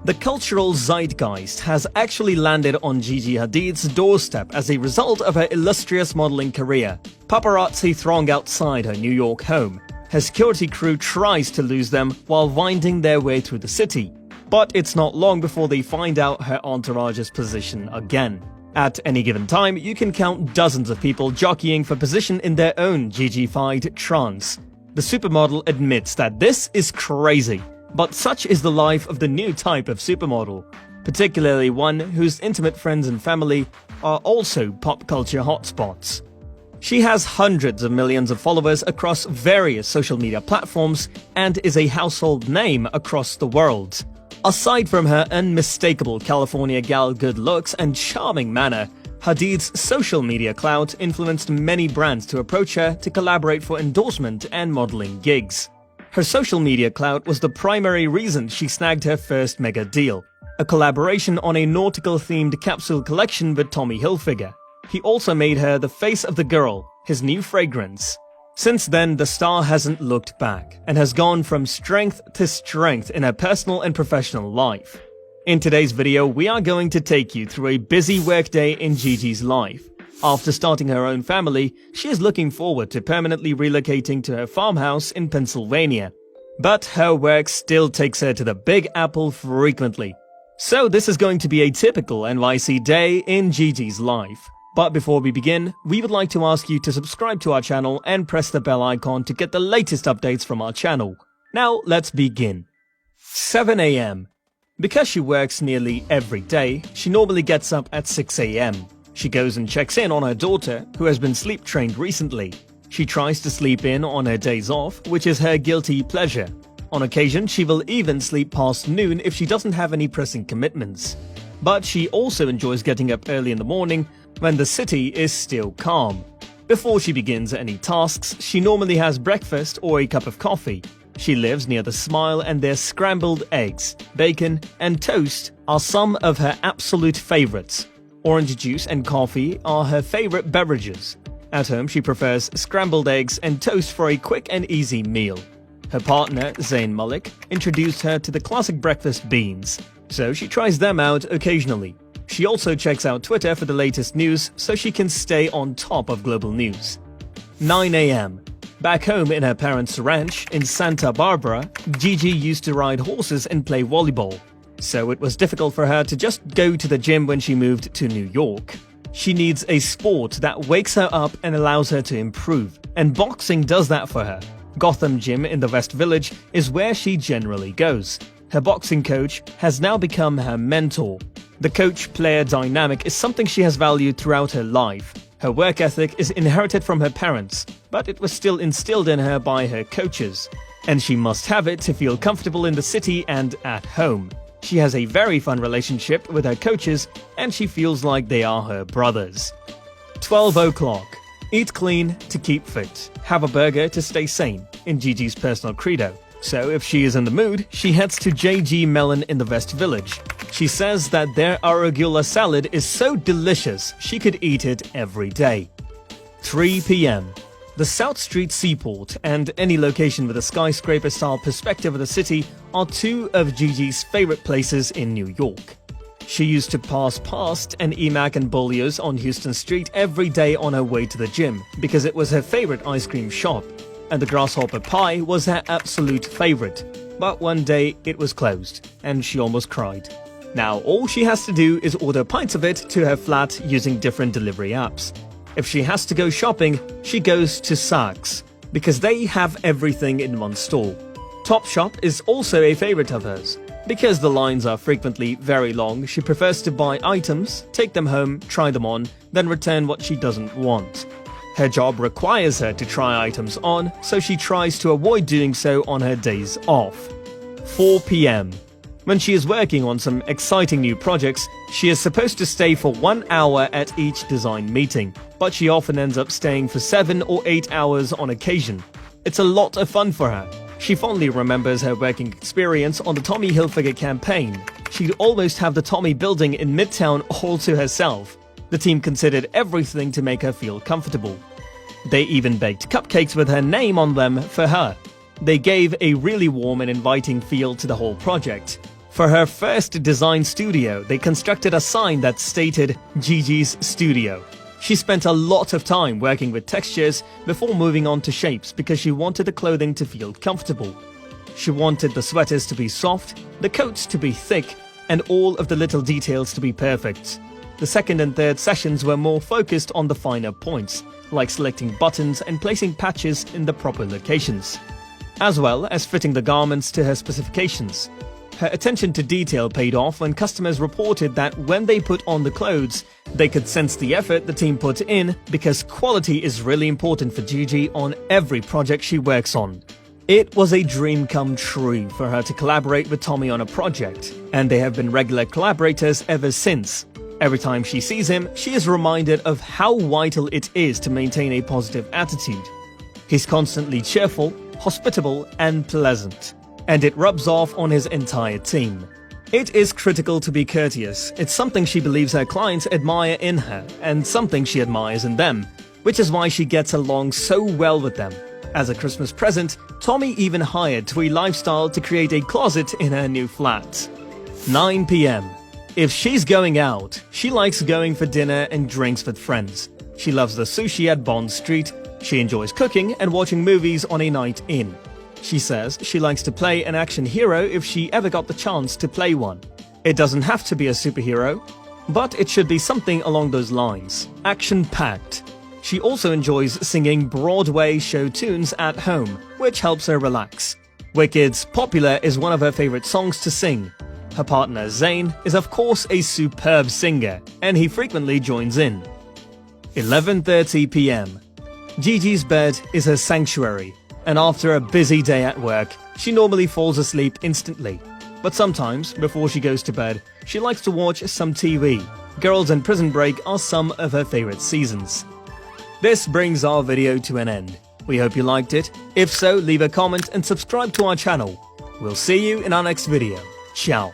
The cultural zeitgeist has actually landed on Gigi Hadid's doorstep as a result of her illustrious modeling career. Paparazzi throng outside her New York home. Her security crew tries to lose them while winding their way through the city. But it's not long before they find out her entourage's position again. At any given time, you can count dozens of people jockeying for position in their own Gigi-fied trance. The supermodel admits that this is crazy. But such is the life of the new type of supermodel, particularly one whose intimate friends and family are also pop culture hotspots. She has hundreds of millions of followers across various social media platforms and is a household name across the world. Aside from her unmistakable California gal good looks and charming manner, Hadid's social media clout influenced many brands to approach her to collaborate for endorsement and modeling gigs. Her social media clout was the primary reason she snagged her first mega deal, a collaboration on a nautical-themed capsule collection with Tommy Hilfiger. He also made her the face of the girl, his new fragrance. Since then, the star hasn't looked back and has gone from strength to strength in her personal and professional life. In today's video, we are going to take you through a busy workday in Gigi's life. After starting her own family, she is looking forward to permanently relocating to her farmhouse in Pennsylvania. But her work still takes her to the Big Apple frequently. So this is going to be a typical NYC day in Gigi's life. But before we begin, we would like to ask you to subscribe to our channel and press the bell icon to get the latest updates from our channel. Now let's begin. 7 a.m. Because she works nearly every day, she normally gets up at 6 a.m. She goes and checks in on her daughter, who has been sleep-trained recently. She tries to sleep in on her days off, which is her guilty pleasure. On occasion, she will even sleep past noon if she doesn't have any pressing commitments. But she also enjoys getting up early in the morning when the city is still calm. Before she begins any tasks, she normally has breakfast or a cup of coffee. She lives near the Smile and their scrambled eggs, bacon, and toast are some of her absolute favorites. Orange juice and coffee are her favorite beverages. At home, she prefers scrambled eggs and toast for a quick and easy meal. Her partner, Zayn Malik, introduced her to the classic breakfast beans, so she tries them out occasionally. She also checks out Twitter for the latest news so she can stay on top of global news. 9 a.m. Back home in her parents' ranch in Santa Barbara, Gigi used to ride horses and play volleyball. So it was difficult for her to just go to the gym when she moved to New York. She needs a sport that wakes her up and allows her to improve, and boxing does that for her. Gotham Gym in the West Village is where she generally goes. Her boxing coach has now become her mentor. The coach-player dynamic is something she has valued throughout her life. Her work ethic is inherited from her parents, but it was still instilled in her by her coaches. And she must have it to feel comfortable in the city and at home. She has a very fun relationship with her coaches, and she feels like they are her brothers. 12 o'clock. Eat clean to keep fit. Have a burger to stay sane, in Gigi's personal credo. So if she is in the mood, she heads to JG Melon in the West Village. She says that their arugula salad is so delicious, she could eat it every day. 3 p.m. The South Street Seaport and any location with a skyscraper-style perspective of the city are two of Gigi's favorite places in New York. She used to pass past an Emac and Bolio's on Houston Street every day on her way to the gym because it was her favorite ice cream shop, and the grasshopper pie was her absolute favorite. But one day it was closed, and she almost cried. Now all she has to do is order pints of it to her flat using different delivery apps. If she has to go shopping, she goes to Saks, because they have everything in one store. Topshop is also a favorite of hers. Because the lines are frequently very long, she prefers to buy items, take them home, try them on, then return what she doesn't want. Her job requires her to try items on, so she tries to avoid doing so on her days off. 4 p.m. When she is working on some exciting new projects, she is supposed to stay for 1 hour at each design meeting, but she often ends up staying for 7 or 8 hours on occasion. It's a lot of fun for her. She fondly remembers her working experience on the Tommy Hilfiger campaign. She'd almost have the Tommy building in Midtown all to herself. The team considered everything to make her feel comfortable. They even baked cupcakes with her name on them for her. They gave a really warm and inviting feel to the whole project. For her first design studio, they constructed a sign that stated Gigi's Studio. She spent a lot of time working with textures before moving on to shapes because she wanted the clothing to feel comfortable. She wanted the sweaters to be soft, the coats to be thick, and all of the little details to be perfect. The second and third sessions were more focused on the finer points, like selecting buttons and placing patches in the proper locations, as well as fitting the garments to her specifications. Her attention to detail paid off when customers reported that when they put on the clothes, they could sense the effort the team put in because quality is really important for Gigi on every project she works on. It was a dream come true for her to collaborate with Tommy on a project, and they have been regular collaborators ever since. Every time she sees him, she is reminded of how vital it is to maintain a positive attitude. He's constantly cheerful, hospitable, and pleasant, and it rubs off on his entire team. It is critical to be courteous. It's something she believes her clients admire in her, and something she admires in them, which is why she gets along so well with them. As a Christmas present, Tommy even hired Twee Lifestyle to create a closet in her new flat. 9 p.m. If she's going out, she likes going for dinner and drinks with friends. She loves the sushi at Bond Street. She enjoys cooking and watching movies on a night in. She says she likes to play an action hero if she ever got the chance to play one. It doesn't have to be a superhero, but it should be something along those lines. Action-packed. She also enjoys singing Broadway show tunes at home, which helps her relax. Wicked's Popular is one of her favorite songs to sing. Her partner Zayn is of course a superb singer, and he frequently joins in. 11:30 p.m. Gigi's bed is her sanctuary, and after a busy day at work, she normally falls asleep instantly. But sometimes, before she goes to bed, she likes to watch some TV. Girls and Prison Break are some of her favorite seasons. This brings our video to an end. We hope you liked it. If so, leave a comment and subscribe to our channel. We'll see you in our next video. Ciao.